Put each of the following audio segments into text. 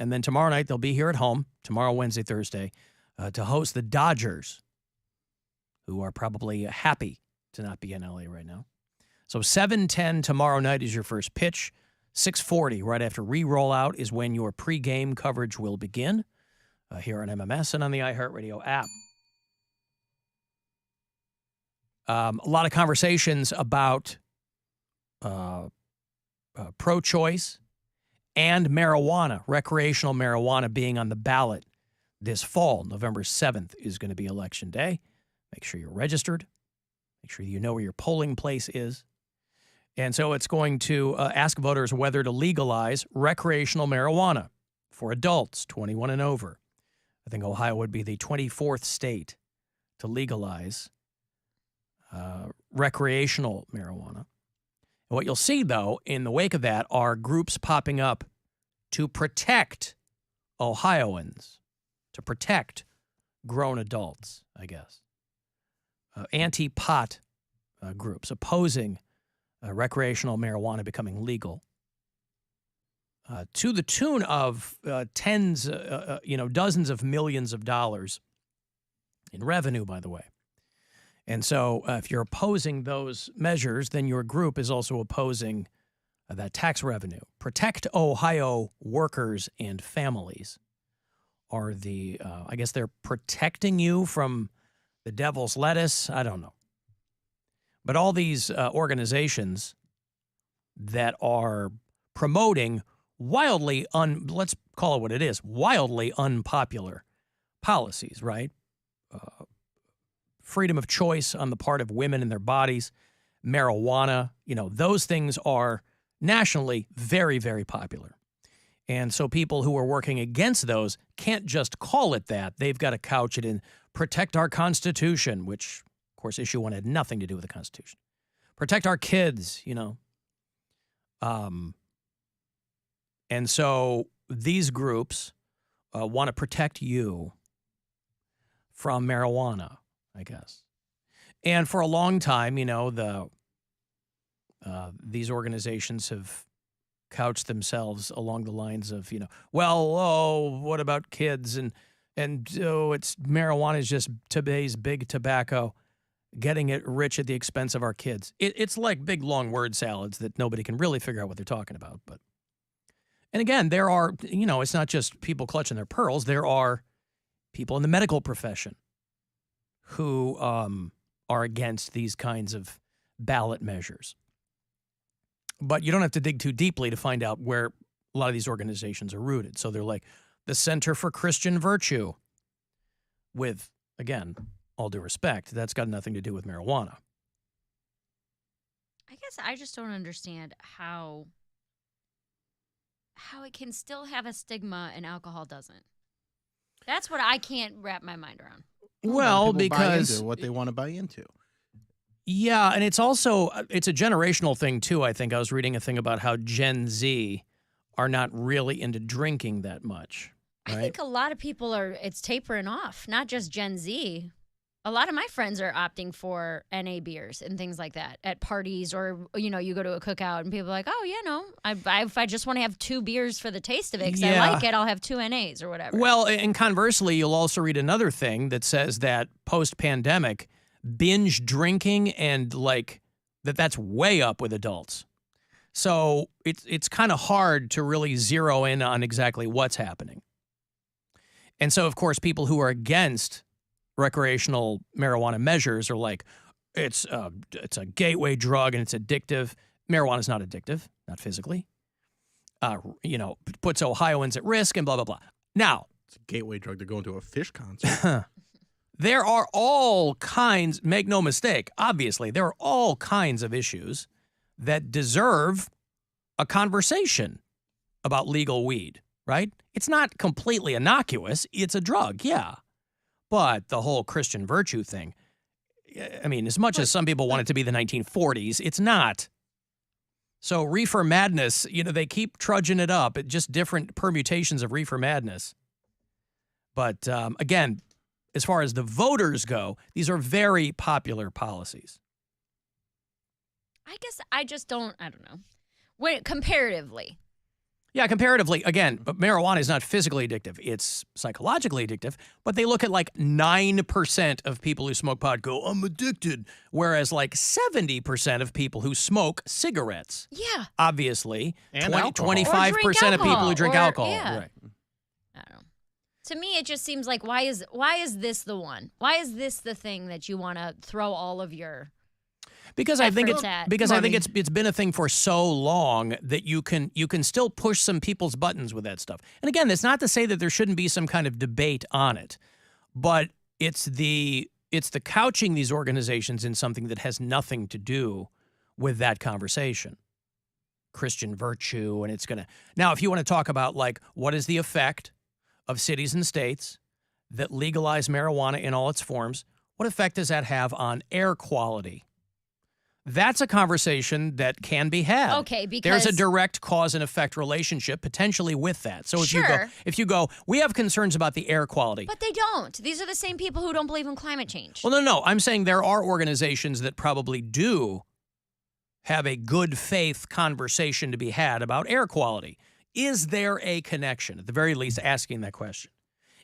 And then tomorrow night, they'll be here at home, tomorrow, Wednesday, Thursday, to host the Dodgers, who are probably happy to not be in L.A. right now. So 7:10 tomorrow night is your first pitch. 6:40 right after re-rollout is when your pregame coverage will begin here on MMS and on the iHeartRadio app. A lot of conversations about pro-choice and marijuana, recreational marijuana being on the ballot this fall. November 7th is going to be Election Day. Make sure you're registered. Make sure you know where your polling place is. And so it's going to ask voters whether to legalize recreational marijuana for adults 21 and over. I think Ohio would be the 24th state to legalize recreational marijuana. And what you'll see, though, in the wake of that are groups popping up to protect Ohioans, to protect grown adults, I guess. Anti-pot groups opposing recreational marijuana becoming legal to the tune of dozens of millions of dollars in revenue, by the way. And so if you're opposing those measures, then your group is also opposing that tax revenue. Protect Ohio workers and families are the, I guess they're protecting you from the devil's lettuce. I don't know. But all these organizations that are promoting wildly, let's call it what it is, wildly unpopular policies, right? Freedom of choice on the part of women and their bodies, marijuana, those things are nationally very, very popular. And so people who are working against those can't just call it that. They've got to couch it in protect our Constitution, which, of course, issue 1 had nothing to do with the Constitution. Protect our kids, And so these groups want to protect you from marijuana, I guess. And for a long time, these organizations have couched themselves along the lines of, what about kids? And it's marijuana is just today's big tobacco, getting it rich at the expense of our kids. It's like big, long word salads that nobody can really figure out what they're talking about. And again, there are, it's not just people clutching their pearls. There are people in the medical profession who are against these kinds of ballot measures. But you don't have to dig too deeply to find out where a lot of these organizations are rooted. So they're like the Center for Christian Virtue with, again, all due respect, that's got nothing to do with marijuana. I guess I just don't understand how it can still have a stigma and alcohol doesn't. That's what I can't wrap my mind around. Well, because buy into what they want to buy into. Yeah, and it's also, it's a generational thing, too, I think. I was reading a thing about how Gen Z are not really into drinking that much. Right? I think a lot of people it's tapering off, not just Gen Z. A lot of my friends are opting for NA beers and things like that at parties or, you go to a cookout and people are like, if I just want to have 2 beers for the taste of it because I like it, I'll have 2 NAs or whatever. Well, and conversely, you'll also read another thing that says that post-pandemic, binge drinking and that's way up with adults. So it's kind of hard to really zero in on exactly what's happening. And so, of course, people who are against recreational marijuana measures are like, it's a gateway drug and it's addictive. Marijuana is not addictive, not physically. Puts Ohioans at risk and blah, blah, blah. Now, it's a gateway drug to go to a Fish concert. There are all kinds, make no mistake, obviously, there are all kinds of issues that deserve a conversation about legal weed, right? It's not completely innocuous. It's a drug, yeah. But the whole Christian virtue thing, I mean, as much as some people want it to be the 1940s, it's not. So reefer madness, they keep trudging it up. Just different permutations of reefer madness. But again, as far as the voters go, these are very popular policies. I guess I just don't know. Comparatively, Yeah, comparatively, again, but marijuana is not physically addictive. It's psychologically addictive, but they look at like 9% of people who smoke pot go, I'm addicted, whereas like 70% of people who smoke cigarettes, Yeah. obviously, And alcohol. 25% of people who drink alcohol. Yeah. Right. I don't know. To me, it just seems like why is this the one? Why is this the thing that you want to throw all of your Because I think efforts it's at? because I think Money. it's been a thing for so long that you can still push some people's buttons with that stuff. And again, that's not to say that there shouldn't be some kind of debate on it, but it's the couching these organizations in something that has nothing to do with that conversation. Christian virtue, and it's gonna now. If you want to talk about like what is the effect of cities and states that legalize marijuana in all its forms, what effect does that have on air quality? That's a conversation that can be had. Okay, there's a because- direct cause and effect relationship potentially with that. So if you go, we have concerns about the air quality. But they don't. These are the same people who don't believe in climate change. Well, no. I'm saying there are organizations that probably do have a good faith conversation to be had about air quality. Is there a connection? At the very least, asking that question.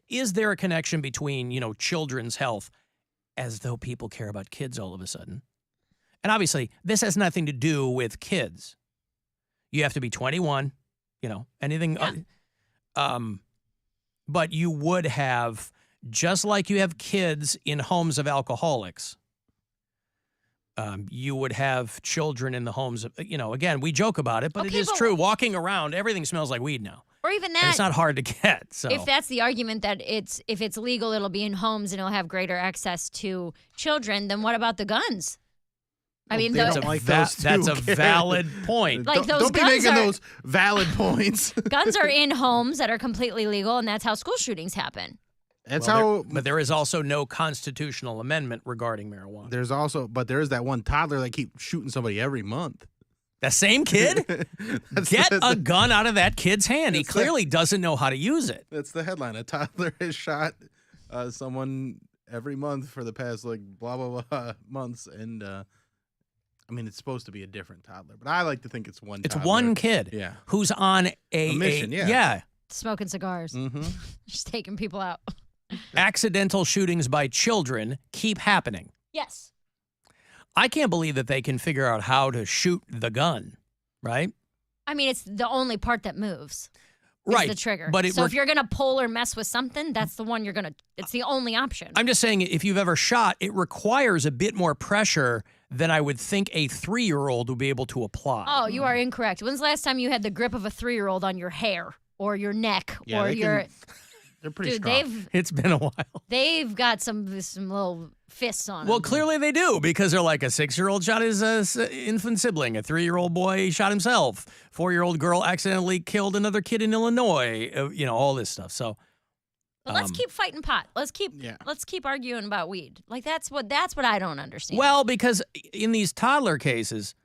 Is there a connection between, children's health, as though people care about kids all of a sudden? And obviously, this has nothing to do with kids. You have to be 21, anything. Yeah. But you would have, just like you have kids in homes of alcoholics, you would have children in the homes of, again, we joke about it, but it Okay, is but- true. Walking around, everything smells like weed now. Or even And that. it's not hard to get. So If that's the argument that if it's legal, it'll be in homes and it'll have greater access to children, then what about the guns? I mean, they those don't like those too, that's a Karen. valid point. Like those don't be guns making are- those valid points. guns are in homes that are completely legal, and that's how school shootings happen. That's Well, how. but there is also no constitutional amendment regarding marijuana. There is that one toddler that keeps shooting somebody every month. The same kid? Get a gun out of that kid's hand. He That's clearly doesn't know how to use it. That's the headline. A toddler has shot someone every month for the past blah blah blah months, and it's supposed to be a different toddler, but I like to think it's one. It's toddler. one kid Yeah. who's on A mission, yeah. yeah. Smoking cigars, Mm-hmm. just taking people out. Accidental shootings by children keep happening. Yes. I can't believe that they can figure out how to shoot the gun, right? I mean, it's the only part that moves. Right. The trigger. But So if you're going to pull or mess with something, that's the one it's the only option. I'm just saying, if you've ever shot, it requires a bit more pressure than I would think a 3-year-old would be able to apply. Oh, you are incorrect. When's the last time you had the grip of a 3-year-old on your hair or your neck Yeah, or they your... can- They're pretty Dude, strong. It's been a while. they've got some little fists on Well, them. clearly they do, because they're like a 6-year-old shot his infant sibling, a 3-year-old boy shot himself, 4-year-old girl accidentally killed another kid in Illinois, all this stuff. So But let's keep fighting pot. Let's keep arguing about weed. Like that's what I don't understand. well, because in these toddler cases,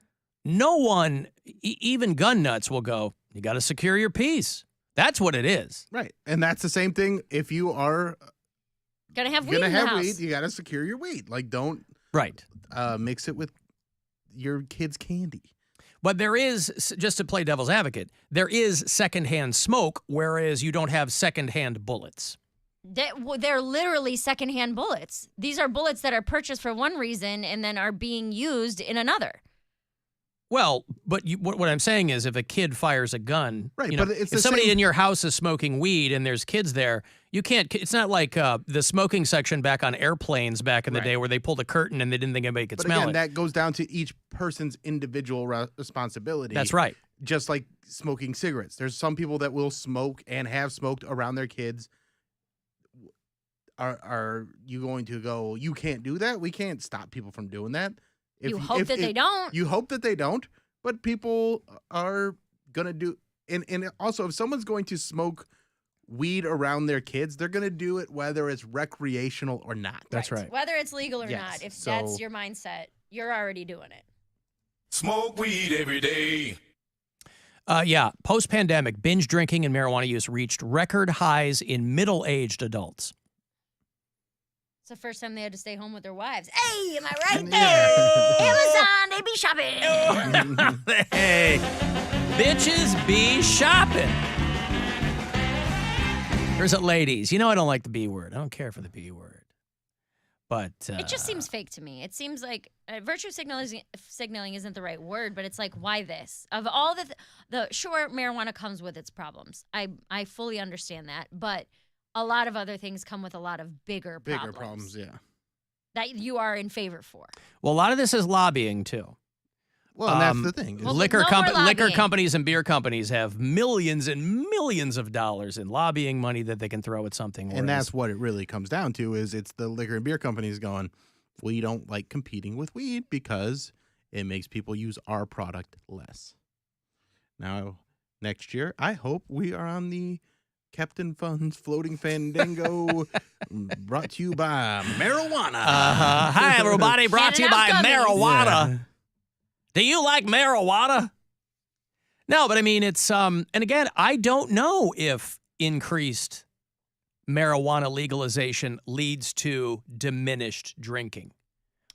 no one, even gun nuts, will go, you got to secure your peace. That's what it is. Right, and that's the same thing. If you are gonna have weed gonna in the have house. weed, you got to secure your weed. Don't Right. mix it with your kid's candy. But there is, just to play devil's advocate, there is secondhand smoke, whereas you don't have secondhand bullets. They're literally secondhand bullets. These are bullets that are purchased for one reason and then are being used in another. Well, but what I'm saying is, if a kid fires a gun, Right, you know, but it's if the somebody same- in your house is smoking weed and there's kids there, you can't. It's not like the smoking section back on airplanes back in the Right. day where they pulled a curtain and they didn't think anybody could But smell again, it. that goes down to each person's individual responsibility. That's right. Just like smoking cigarettes. There's some people that will smoke and have smoked around their kids. Are you going to go, you can't do that? We can't stop people from doing that. You hope that they don't. You hope that they don't, but people are going to do. And also, if someone's going to smoke weed around their kids, they're going to do it whether it's recreational or not. That's right. Whether it's legal or Yes, not, if so- that's your mindset, you're already doing it. Smoke weed every day. Post-pandemic, binge drinking and marijuana use reached record highs in middle-aged adults. It's the first time they had to stay home with their wives. Hey, am I right? Yeah. Hey, Amazon, they be shopping. Hey, Bitches be shopping. There's ladies. You know I don't like the B word. I don't care for the B word. But it just seems fake to me. It seems like virtue signaling isn't the right word, but it's like, why this? Of all the sure, marijuana comes with its problems. I fully understand that, but a lot of other things come with a lot of bigger problems. Yeah. That you are in favor for. Well, a lot of this is lobbying too. Well, and that's the thing. Well, liquor lobbying. companies and beer companies have millions and millions of dollars in lobbying money that they can throw at something. And that's what it really comes down to is it's the liquor and beer companies going, we don't like competing with weed because it makes people use our product less. Now, next year, I hope we are on the Captain Fun's Floating Fandango brought to you by marijuana. Hi, everybody. Brought to you by marijuana. Yeah. Do you like marijuana? No, but I mean, it's, and again, I don't know if increased marijuana legalization leads to diminished drinking.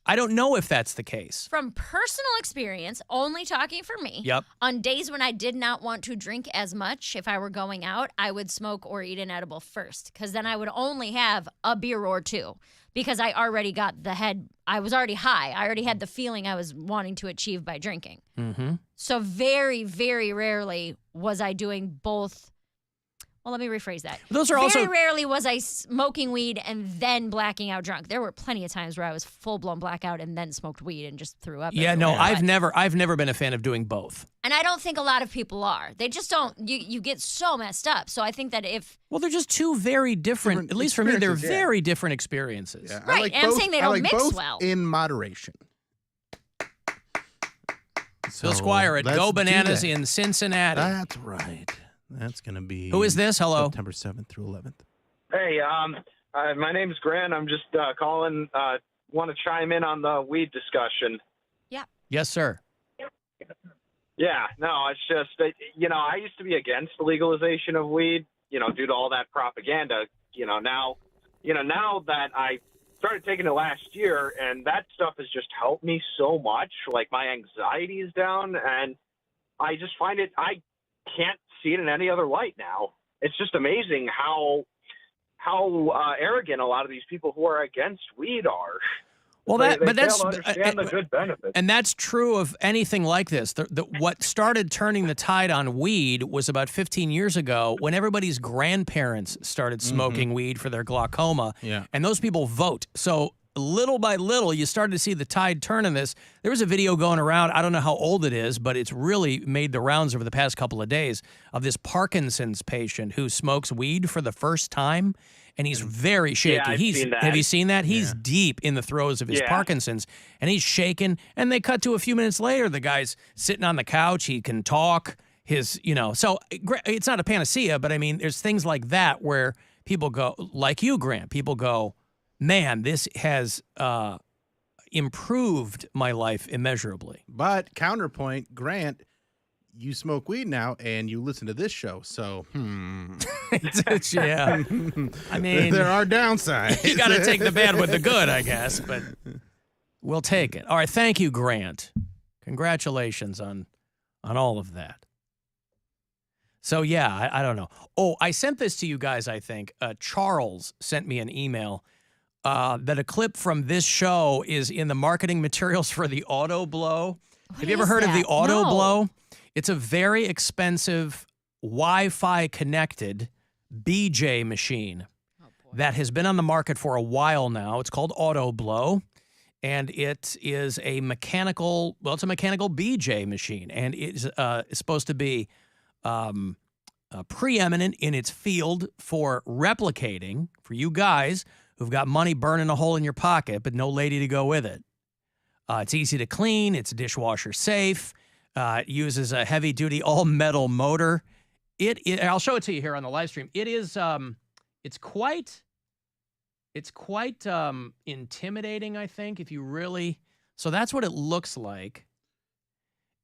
I don't know if that's the case. From personal experience, only talking for me, yep. On days when I did not want to drink as much, if I were going out, I would smoke or eat an edible first, because then I would only have a beer or two, because I already got I was already high. I already had the feeling I was wanting to achieve by drinking. Mm-hmm. So very, very rarely was I doing both. Well, let me rephrase that. Those are Very rarely was I smoking weed and then blacking out drunk. There were plenty of times where I was full-blown blackout and then smoked weed and just threw up. Yeah, no, everywhere. I've never been a fan of doing both. And I don't think a lot of people are. They just don't. You get so messed up. So I think that well, they're just two very different. At least for me, they're very different experiences. Yeah, right, and I'm saying they don't mix both well. In moderation. Bill Squire at Go Bananas in Cincinnati. That's right. That's going to be... Who is this? Hello. September 7th through 11th. Hey, my name's Grant. I'm just calling. Want to chime in on the weed discussion. Yeah. Yes, sir. Yeah, no, it's just, I used to be against the legalization of weed, due to all that propaganda. Now that I started taking it last year, and that stuff has just helped me so much. Like, my anxiety is down, and I just find I can't see it in any other light now. It's just amazing how arrogant a lot of these people who are against weed are. Well, they that's fail to understand the good benefits. And that's true of anything like this. What started turning the tide on weed was about 15 years ago when everybody's grandparents started smoking weed for their glaucoma. Yeah. And those people vote. So little by little, you started to see the tide turn in this. There was a video going around, I don't know how old it is, but it's really made the rounds over the past couple of days of this Parkinson's patient who smokes weed for the first time, and he's very shaky. Yeah, I've seen that. Have you seen that? He's deep in the throes of his Parkinson's, and he's shaking, and they cut to a few minutes later, the guy's sitting on the couch, he can talk, so it's not a panacea, but I mean, there's things like that where people go, like you, Grant, people go, man, this has improved my life immeasurably. But counterpoint, Grant, you smoke weed now and you listen to this show, so yeah. I mean, there are downsides. You got to take the bad with the good, I guess, but we'll take it. All right, thank you, Grant. Congratulations on all of that. So, yeah, I don't know. Oh, I sent this to you guys, I think. Charles sent me an email that a clip from this show is in the marketing materials for the Auto Blow. Have you ever heard of the Auto Blow? It's a very expensive Wi-Fi connected BJ machine that has been on the market for a while now. It's called Auto Blow, and it is a mechanical BJ machine, and it's supposed to be preeminent in its field for replicating for you guys who've got money burning a hole in your pocket, but no lady to go with it. It's easy to clean. It's dishwasher safe. It uses a heavy-duty all-metal motor. I'll show it to you here on the live stream. It is, it's quite intimidating, I think, if you really. So that's what it looks like.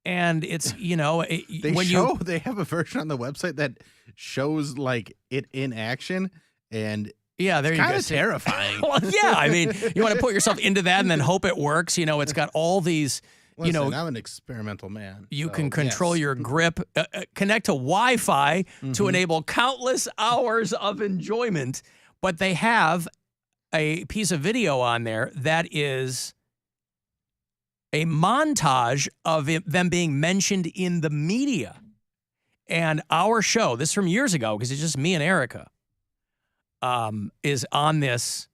And it's, they have a version on the website that shows like it in action, and yeah, there you go. It's kind of terrifying. Well, yeah, I mean, you want to put yourself into that and then hope it works. It's got all these Listen, I'm an experimental man. You so, can control yes. your grip, connect to Wi-Fi to Mhm. enable countless hours of enjoyment. But they have a piece of video on there that is a montage of them being mentioned in the media. And our show, this is from years ago, because it's just me and Erica, is on this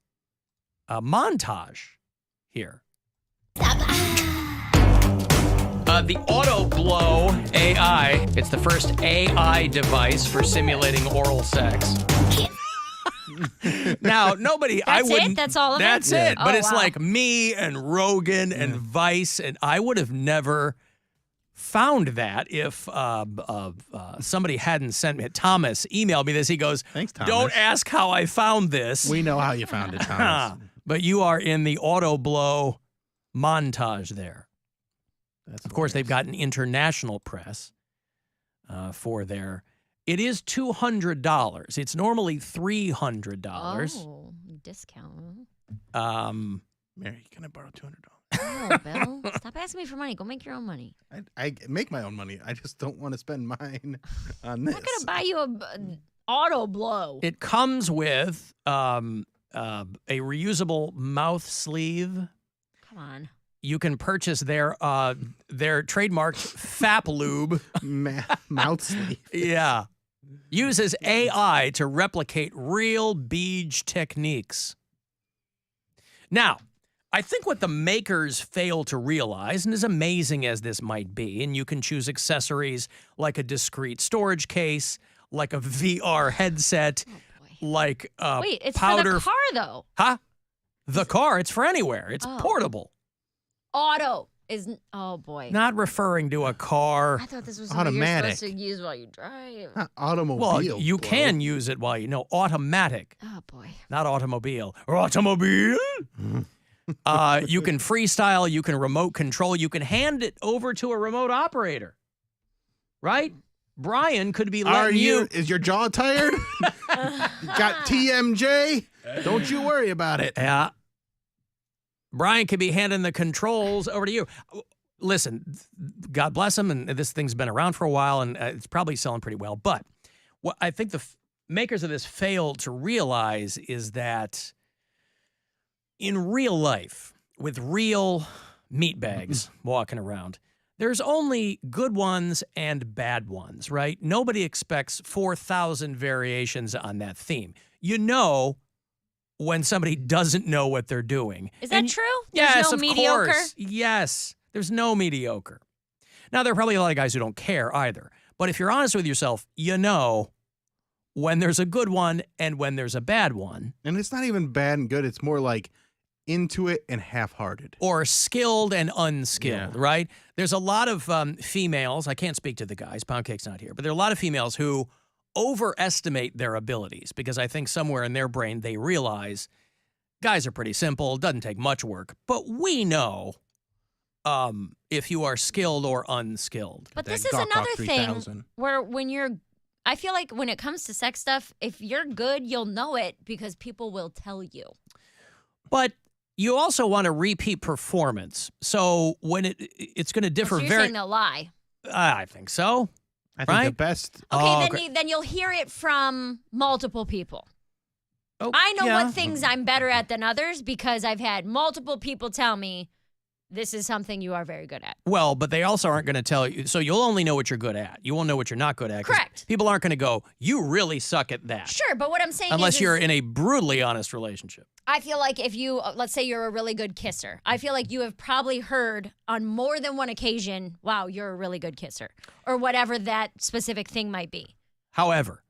montage here. The Auto Blow AI. It's the first AI device for simulating oral sex. Now, nobody, I That's wouldn't. it? That's all of it? That's it. Oh, But it's wow. like me and Rogan and Vice, and I would have never found that if somebody hadn't sent me. Thomas emailed me this. He goes, Thanks, Thomas. "Don't ask how I found this." We know how you found it, Thomas. But you are in the Auto Blow montage there. Of course, they've gotten international press for their. It is $200. It's normally $300. Oh, discount. Mary, can I borrow $200? Oh, Bill, stop asking me for money. Go make your own money. I make my own money. I just don't want to spend mine on I'm this. not gonna buy you an auto blow. It comes with a reusable mouth sleeve. Come on. You can purchase their trademarked FAP lube. Mouth sleeve. Yeah. Uses AI to replicate real beej techniques. Now, I think what the makers fail to realize, and as amazing as this might be, and you can choose accessories like a discrete storage case, like a VR headset, Oh boy. like Wait, it's powder. for the car though. Huh? The car, it's for anywhere. It's Oh. portable. Auto is. Oh boy. Not referring to a car. I thought this was something Automatic. you're supposed to use while you drive. Not automobile. Well, you bro. can use it while you know automatic, Oh boy. not automobile. Or automobile. You can freestyle, you can remote control, you can hand it over to a remote operator. Right? Brian could be Are letting you. Is your jaw tired? Got TMJ? Don't you worry about it. Yeah. Brian could be handing the controls over to you. Listen, God bless him, and this thing's been around for a while, and it's probably selling pretty well. But what I think the makers of this failed to realize is that in real life, with real meatbags walking around, there's only good ones and bad ones, right? Nobody expects 4,000 variations on that theme. You know when somebody doesn't know what they're doing. Is that And- true? There's Yes, no of mediocre? course. Yes. There's no mediocre. Now, there are probably a lot of guys who don't care either. But if you're honest with yourself, you know when there's a good one and when there's a bad one. And it's not even bad and good. It's more like into it and half-hearted. Or skilled and unskilled, Yeah. right? There's a lot of females. I can't speak to the guys. Poundcake's not here. But there are a lot of females who overestimate their abilities because I think somewhere in their brain they realize guys are pretty simple. Doesn't take much work. But we know if you are skilled or unskilled. But That this is Gawk another 3000. thing where when you're, I feel like when it comes to sex stuff, if you're good, you'll know it because people will tell you. But you also want a repeat performance. So when it's going to differ So you're very. saying they'll lie. I think so. I think the Right? best. Okay, Oh, then, great. then you'll hear it from multiple people. Oh, I know yeah. what things I'm better at than others because I've had multiple people tell me this is something you are very good at. Well, but they also aren't going to tell you. So you'll only know what you're good at. You won't know what you're not good at. 'Cause Correct. People aren't going to go, you really suck at that. Sure, but what I'm saying Unless is you're in a brutally honest relationship. I feel like if you, let's say you're a really good kisser, I feel like you have probably heard on more than one occasion, wow, you're a really good kisser, or whatever that specific thing might be. However,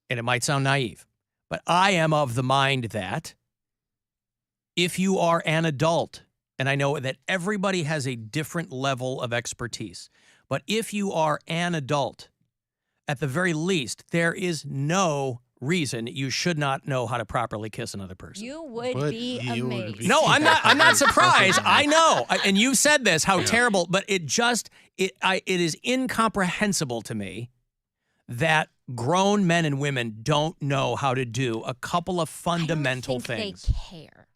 and it might sound naive, but I am of the mind that if you are an adult, and I know that everybody has a different level of expertise, but if you are an adult, at the very least, there is no reason you should not know how to properly kiss another person. You would But be you would amazed. be- No, I'm not. I'm not surprised. I know, and you said this how terrible, but it is incomprehensible to me that grown men and women don't know how to do a couple of fundamental I don't think things. they care.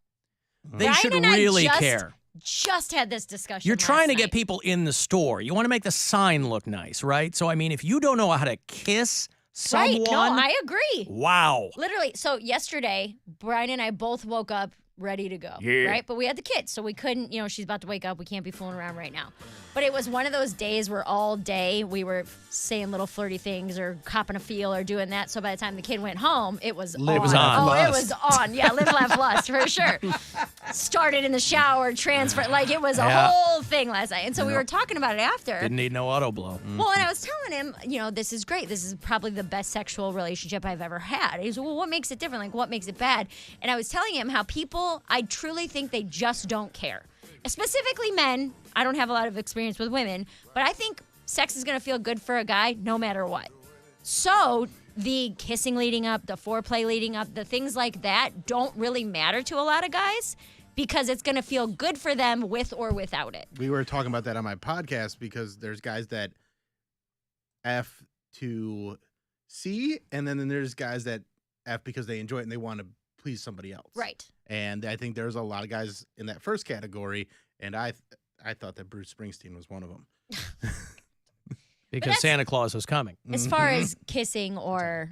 They Ryan should and I really just care. just had this discussion. You're trying to last get night. people in the store. You want to make the sign look nice, right? So, I mean, if you don't know how to kiss someone. Right. No, I agree. Wow. Literally. So yesterday, Brian and I both woke up ready to go. Yeah. Right? But we had the kids, so we couldn't, she's about to wake up. We can't be fooling around right now. But it was one of those days where all day we were saying little flirty things or copping a feel or doing that. So by the time the kid went home, it was Live, on. laugh, Oh, lust. it was on. Yeah, live, laugh, lust, for sure. Started in the shower, transfer. Like, it was a Yeah. whole thing last night. And so we were talking about it after. Didn't need no auto blow. Well, and I was telling him, this is great. This is probably the best sexual relationship I've ever had. He said, well, what makes it different? Like, what makes it bad? And I was telling him how people, I truly think they just don't care. Specifically men. I don't have a lot of experience with women, but I think sex is going to feel good for a guy no matter what. So the kissing leading up, the foreplay leading up, the things like that don't really matter to a lot of guys because it's going to feel good for them with or without it. We were talking about that on my podcast because there's guys that F to C, and then there's guys that F because they enjoy it and they want to please somebody else. Right. And I think there's a lot of guys in that first category, and I thought that Bruce Springsteen was one of them. Because that's- Santa Claus was coming. As far as kissing or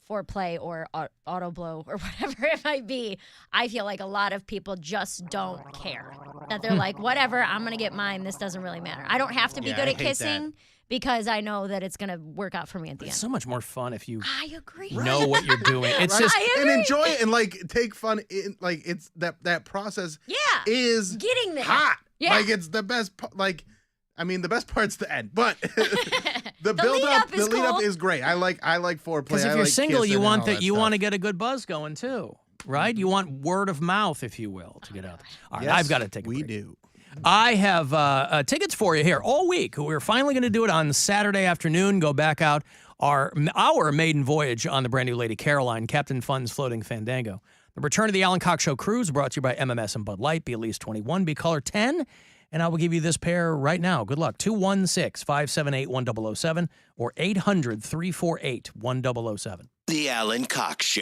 foreplay or auto blow or whatever it might be, I feel like a lot of people just don't care. That they're like, whatever, I'm going to get mine. This doesn't really matter. I don't have to be Yeah, good I at hate kissing because I know that it's going to work out for me at the It's end. so much more fun if you I agree. know what you're doing. It's Right? just I And agree. enjoy it and like take fun in like it's that process Yeah. is Getting there. hot. Yeah. Like it's the best the best part's the end, but the build lead up up is the lead up cool. is great. I like foreplay. because if I you're like single, kissing you and want all that. You want to stuff. get a good buzz going too, right? You want word of mouth, if you will, to get out. All right, Yes, I've got to take a we break. do. I have tickets for you here all week. We're finally going to do it on Saturday afternoon. Go back out our maiden voyage on the brand new Lady Caroline, Captain Fun's Floating Fandango. The return of the Alan Cox Show cruise brought to you by MMS and Bud Light. Be at least 21. Be caller 10. And I will give you this pair right now. Good luck. 216-578-1007 or 800-348-1007. The Alan Cox Show.